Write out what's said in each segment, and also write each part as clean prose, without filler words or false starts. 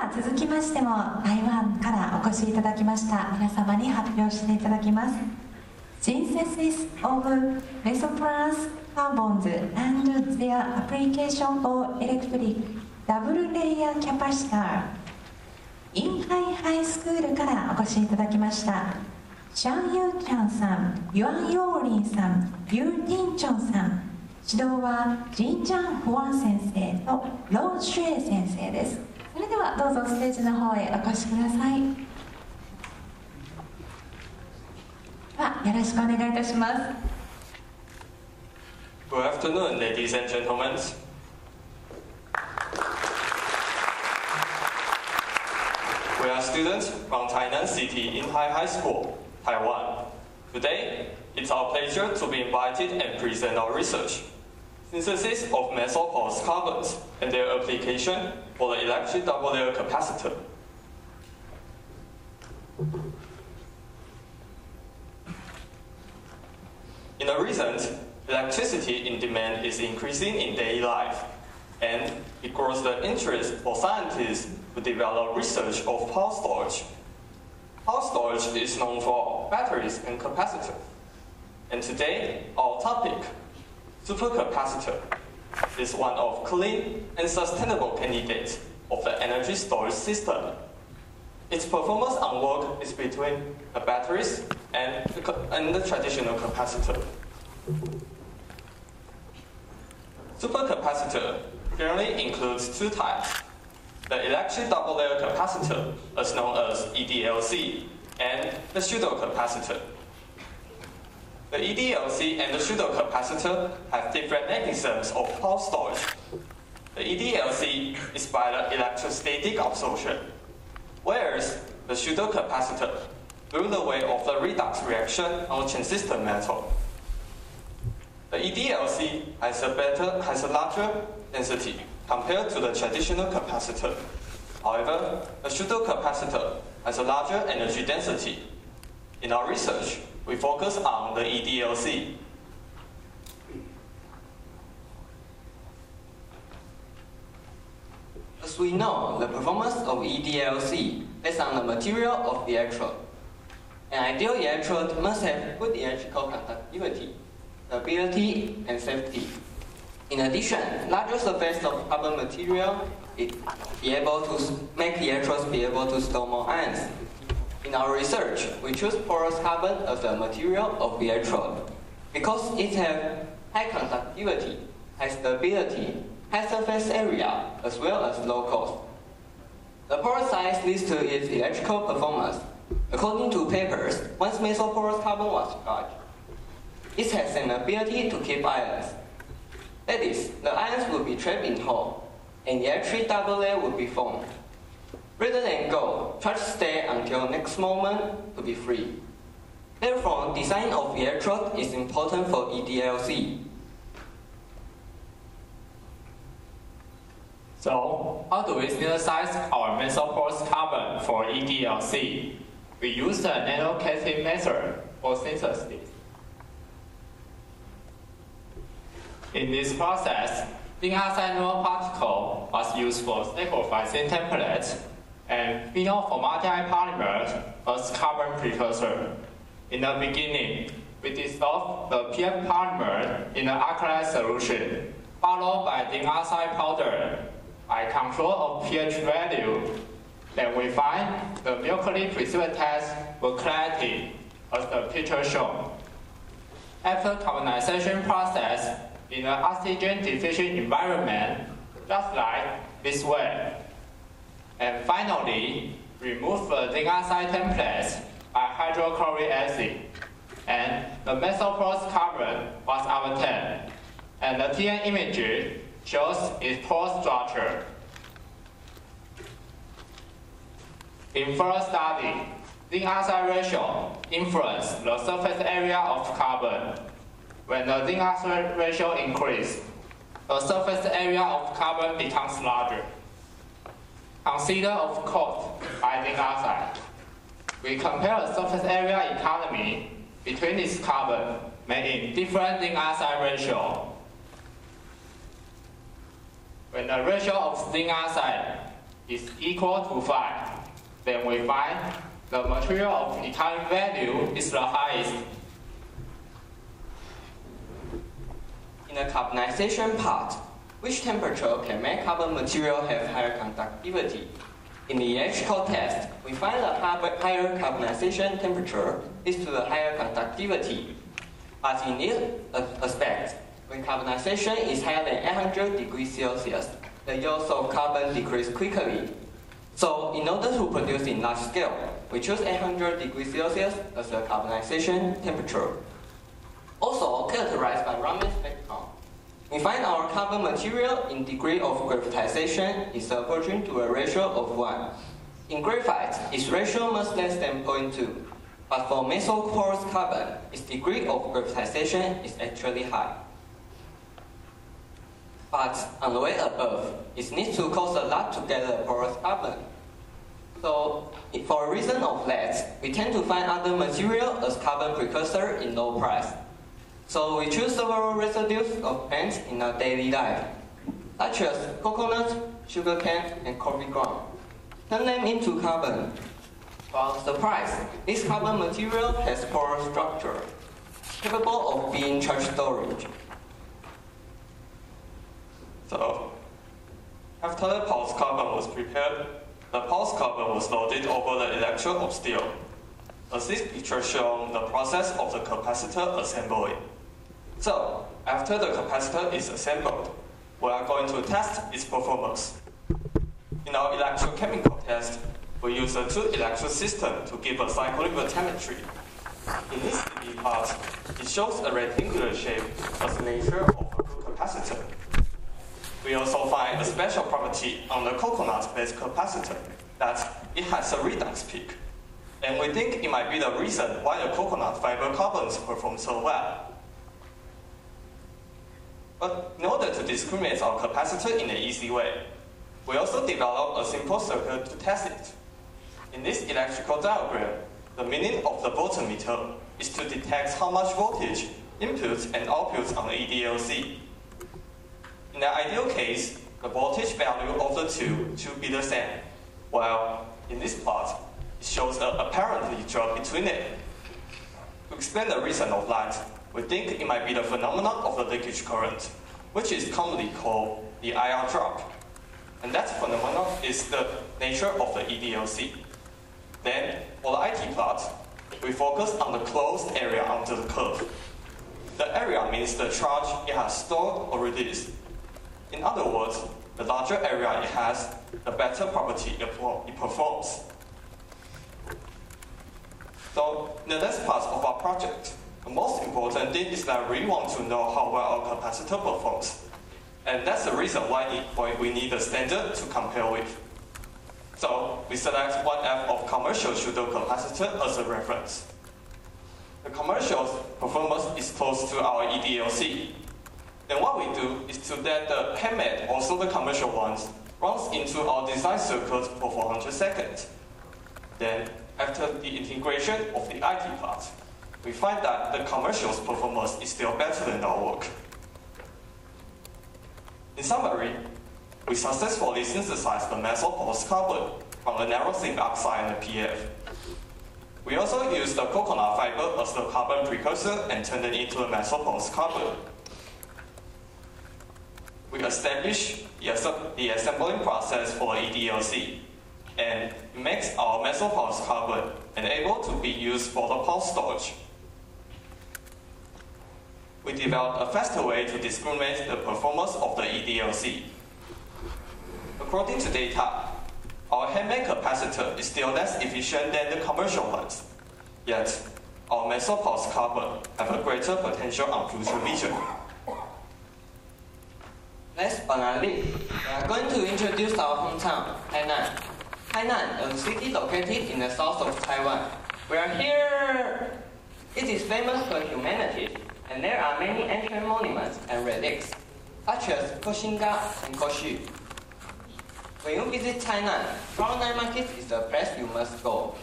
は続きましても台湾からお越しいただきました皆様に発表していただきます。 Synthesis of Mesoporous carbons and their application for electric double layer capacitor インハイハイスクールからお越しいただきましたシャン・ユーキャンさん、ユアン・ヨーリンさん、ユー・ティンチョンさん、指導はジン・ジャン・フォアン先生とロン・シュエ先生です。それではどうぞステージの方へお越しください。ではよろしくお願いいたします。 Good afternoon, ladies and gentlemen. We are students from Tainan City Yinghai High School, Taiwan. Today, it's our pleasure to be invited and present our research. Synthesis of mesoporous carbons and their application for the electric double layer capacitor. In the recent, electricity in demand is increasing in daily life, and it grows the interest for scientists to develop research of power storage. Power storage is known for batteries and capacitors. And today, our topic, supercapacitor, is one of clean and sustainable candidates of the energy storage system. Its performance on work is between the batteries and the traditional capacitor. Supercapacitor generally includes two types: the electric double layer capacitor, as known as EDLC, and the pseudocapacitor. The EDLC and the pseudocapacitor have different mechanisms of power storage. The EDLC is by the electrostatic absorption, whereas the pseudocapacitor through the way of the redox reaction on transistor metal. The EDLC has a larger density compared to the traditional capacitor. However, the pseudocapacitor has a larger energy density. In our research, we focus on the EDLC. As we know, the performance of EDLC based on the material of the electrode. An ideal electrode must have good electrical conductivity, stability, and safety. In addition, larger surface of carbon material is be able to make the electrodes be able to store more ions. In our research, we choose porous carbon as the material of the electrode because it has high conductivity, high stability, high surface area, as well as low cost. The pore size leads to its electrical performance. According to papers, once mesoporous carbon was charged, it has an ability to keep ions. That is, the ions will be trapped in hole, and the electric double layer will be formed. Rather than go, charge stay until next moment to be free. Therefore, design of electrode is important for EDLC. So, how do we synthesize our mesoporous carbon for EDLC? We use the nano-casting method for synthesis. In this process, zinc oxide nanoparticle was used for sacrificing templates and phenolformaldehyde polymer as carbon precursor. In the beginning, we dissolve the PF polymer in an alkaline solution, followed by zinc oxide powder. By control of pH value, then we find the milkily precipitate with clarity as the picture shown. After carbonization process in an oxygen deficient environment, just like this way. And finally, remove the zinc oxide templates by hydrochloric acid. And the mesoporous carbon was obtained. And the TN image shows its pore structure. In further study, zinc oxide ratio influences the surface area of carbon. When the zinc oxide ratio increases, the surface area of carbon becomes larger. Consider of cost by zinc oxide. We compare the surface area economy between its carbon made in different zinc oxide ratio. When the ratio of zinc oxide is equal to 5, then we find the material of economic value is the highest. In the carbonization part, which temperature can make carbon material have higher conductivity? In the electrical test, we find the higher carbonization temperature leads to the higher conductivity. But in this aspect, when carbonization is higher than 800 degrees Celsius, the yields of carbon decrease quickly. So, in order to produce in large scale, we choose 800 degrees Celsius as the carbonization temperature. Also, characterized by Raman spectrum, we find our carbon material in degree of graphitization is approaching to a ratio of 1. In graphite, its ratio much less than 0.2. But for mesoporous carbon, its degree of graphitization is actually high. But on the way above, it needs to cost a lot to get a porous carbon. So, for a reason of that, we tend to find other material as carbon precursor in low price. So we choose several residues of plants in our daily life, such as coconut, sugarcane, and coffee ground. Turn them into carbon. To our surprise, this carbon material has porous structure, capable of being charge storage. So, after the pulse carbon was prepared, the pulse carbon was loaded over the electrode of steel. As this picture shows the process of the capacitor assembly. So, after the capacitor is assembled, we are going to test its performance. In our electrochemical test, we use a two-electrode system to give a cyclic voltammetry. In this 3D part, it shows a rectangular shape as the nature of a capacitor. We also find a special property on the coconut-based capacitor, that it has a redox peak. And we think it might be the reason why the coconut fiber carbons perform so well. But in order to discriminate our capacitor in an easy way, we also developed a simple circuit to test it. In this electrical diagram, the meaning of the voltmeter is to detect how much voltage inputs and outputs on the EDLC. In the ideal case, the voltage value of the two should be the same, while in this plot, it shows an apparently drop between it. To explain the reason of that, we think it might be the phenomenon of the leakage current, which is commonly called the IR drop. And that phenomenon is the nature of the EDLC. Then, for the IT plot, we focus on the closed area under the curve. The area means the charge it has stored or released. In other words, the larger area it has, the better property it performs. So, in the next part of our project, the most important thing is that we want to know how well our capacitor performs. And that's the reason why we need a standard to compare with. So, we select 1F of commercial pseudo capacitor as a reference. The commercial performance is close to our EDLC. Then what we do is to let the handmade, also the commercial ones, runs into our design circuit for 400 seconds. Then, after the integration of the IT part, we find that the commercial's performance is still better than our work. In summary, we successfully synthesized the Mesoporous carbon from the narrow zinc oxide and the PF. We also used the coconut fiber as the carbon precursor and turned it into the Mesoporous carbon. We established the assembling process for the EDLC, and it makes our Mesoporous carbon able to be used for the pulse storage. We developed a faster way to discriminate the performance of the EDLC. According to data, our handmade capacitor is still less efficient than the commercial ones. Yet, our Mesoporous carbon have a greater potential on future vision. Last but not least, we are going to introduce our hometown, Hainan. Hainan, a city located in the south of Taiwan. We are here. It is famous for humanity, and there are many ancient monuments and relics, such as Koshinga and Koshi. When you visit Hainan, Front Night Market is the place you must go.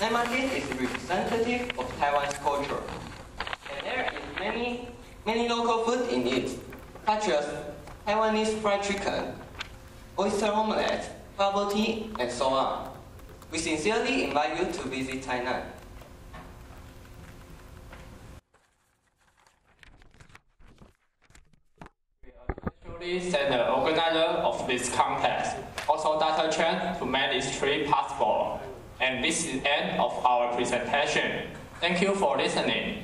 Night Market is representative of Taiwan's culture, and there is many local food in it, such as Taiwanese fried chicken, oyster omelette, bubble tea, and so on. We sincerely invite you to visit Tainan. And the organizer of this contest, also Dr. Chen, to make this trip possible. And this is the end of our presentation. Thank you for listening.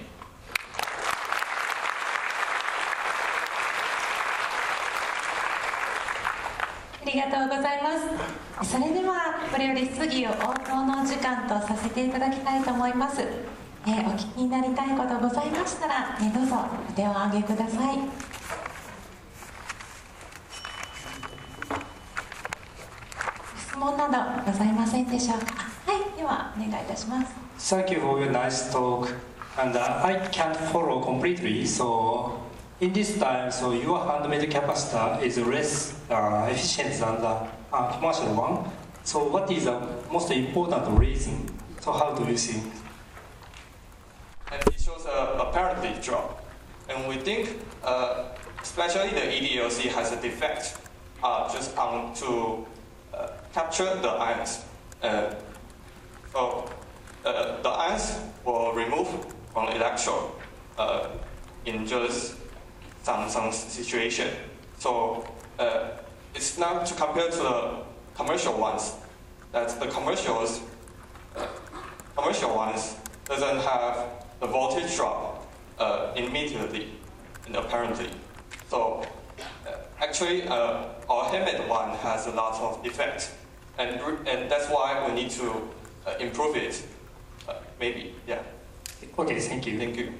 ありがとうございます。それではこれより質疑応答の時間とさせていただきたいと思います。お聞きになりたいことございましたら、どうぞお手をお挙げください。質問などございませんでしょうか。はい、ではお願いいたします。Thank you for your nice talk. And I can't follow completely. So in this time, so your handmade capacitor is less efficient than the commercial one. So what is the most important reason? So how do you think? And it shows a apparently drop. And we think, especially the EDLC has a defect just to capture the ions. So the ions were removed from electrode in just some situation. So it's not to compare to the commercial ones. That the commercial ones doesn't have the voltage drop immediately and apparently. So actually, our handmade one has a lot of defects, and that's why we need to improve it. Maybe, yeah. Okay, thank you. Thank you.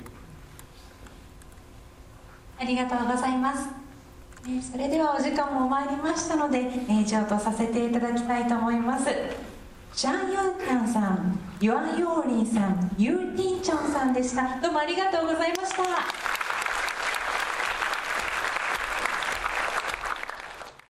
ありがとうございます。それではお時間も参りましたので、以上とさせていただきたいと思います。ジャン・ヨンキャンさん、ユアン・ヨーリンさん、ユー・ティンチョンさんでした。どうもありがとうございました。